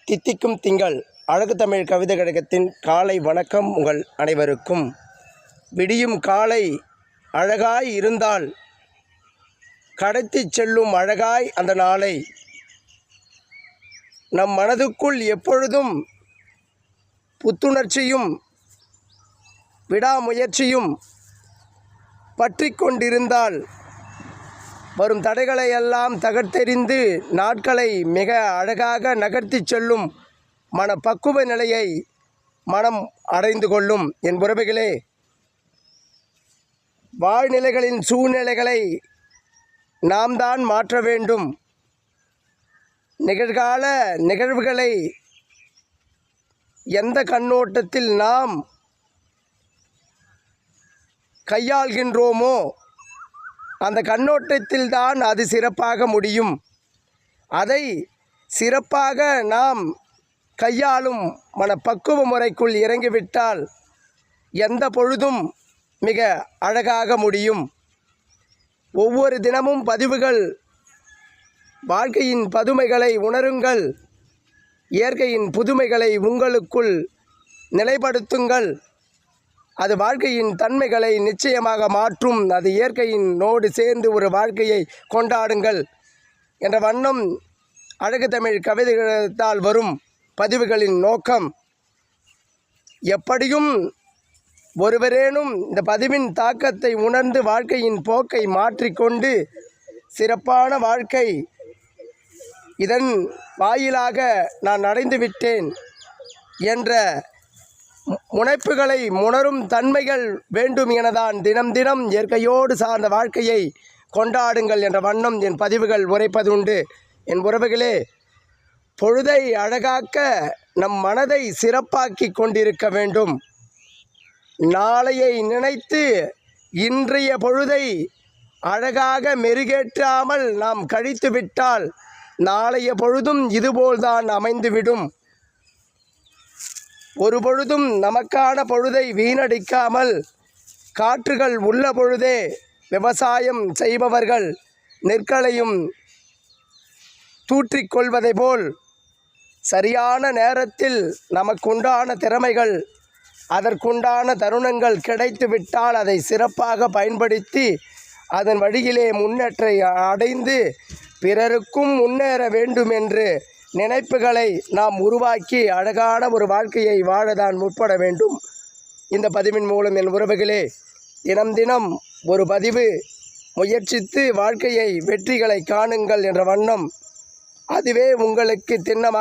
தித்திக்கும் திங்கள் அழகு தமிழ் கவிதை கழகத்தின் காலை வணக்கம். உங்கள் அனைவருக்கும் விடியும் காலை அழகாய் இருந்தால் கடத்தி செல்லும் அழகாய் அந்த நாளை நம் மனதுக்குள் எப்பொழுதும் புத்துணர்ச்சியும் விடாமுயற்சியும் பற்றி கொண்டிருந்தால் வரும் தடைகளை எல்லாம் தகர்த்தெறிந்து நாட்களை மிக அழகாக நகர்த்தி செல்லும் மனப்பக்குவ நிலையை மனம் அடைந்து கொள்ளும். என் உறவுகளே, வாழ்நிலைகளின் சூழ்நிலைகளை நாம் தான் மாற்ற வேண்டும். நிகழ்கால நிகழ்வுகளை எந்த கண்ணோட்டத்தில் நாம் கையாள்கின்றோமோ அந்த கண்ணோட்டத்தில் தான் அது சிறப்பாக முடியும். அதை சிறப்பாக நாம் கையாளும் மனப்பக்குவ முறைக்குள் இறங்கிவிட்டால் எந்த பொழுதும் மிக அழகாக முடியும். ஒவ்வொரு தினமும் பதிவுகள், வாழ்க்கையின் பதுமைகளை உணருங்கள், இயற்கையின் புதுமைகளை உங்களுக்குள் நிலைப்படுத்துங்கள். அது வாழ்க்கையின் தன்மைகளை நிச்சயமாக மாற்றும். அது இயற்கையினோடு சேர்ந்து ஒரு வாழ்க்கையை கொண்டாடுங்கள் என்ற வண்ணம் அழகு தமிழ் கவிதைகளால் வரும் பதிவுகளின் நோக்கம். எப்படியும் ஒருவரேனும் இந்த பதிவின் தாக்கத்தை உணர்ந்து வாழ்க்கையின் போக்கை மாற்றிக்கொண்டு சிறப்பான வாழ்க்கை இதன் வாயிலாக நான் அடைந்து விட்டேன் என்ற முனைப்புகளை உணரும் தன்மைகள் வேண்டும் எனதான் தினம் தினம் இயற்கையோடு சார்ந்த வாழ்க்கையை கொண்டாடுங்கள் என்ற வண்ணம் என் பதிவுகள் உரைப்பதுண்டு. என் உறவுகளே, பொழுதை அழகாக்க நம் மனதை சிறப்பாக்கி கொண்டிருக்க வேண்டும். நாளையை நினைத்து இன்றைய பொழுதை அழகாக மெருகேற்றாமல் நாம் கழித்து விட்டால் நாளைய பொழுதும் இதுபோல்தான் அமைந்துவிடும். ஒரு பொழுதும் நமக்கான பொழுதை வீணடிக்காமல் காற்றுகள் உள்ள பொழுதே விவசாயம் செய்பவர்கள் நெற்களையும் தூற்றிக்கொள்வதை போல் சரியான நேரத்தில் நமக்குண்டான திறமைகள், அதற்குண்டான தருணங்கள் கிடைத்துவிட்டால் அதை சிறப்பாக பயன்படுத்தி அதன் வழியிலே முன்னேற்றை அடைந்து பிறருக்கும் முன்னேற வேண்டும் என்று நினைப்புகளை நாம் உருவாக்கி அழகான ஒரு வாழ்க்கையை வாழதான் முற்பட வேண்டும். இந்த பதிவின் மூலம் என் உறவுகளே, தினம் தினம் ஒரு பதிவு முயற்சித்து வாழ்க்கையை வெற்றிகளை காணுங்கள் என்ற வண்ணம் அதுவே உங்களுக்கு திண்ணமாக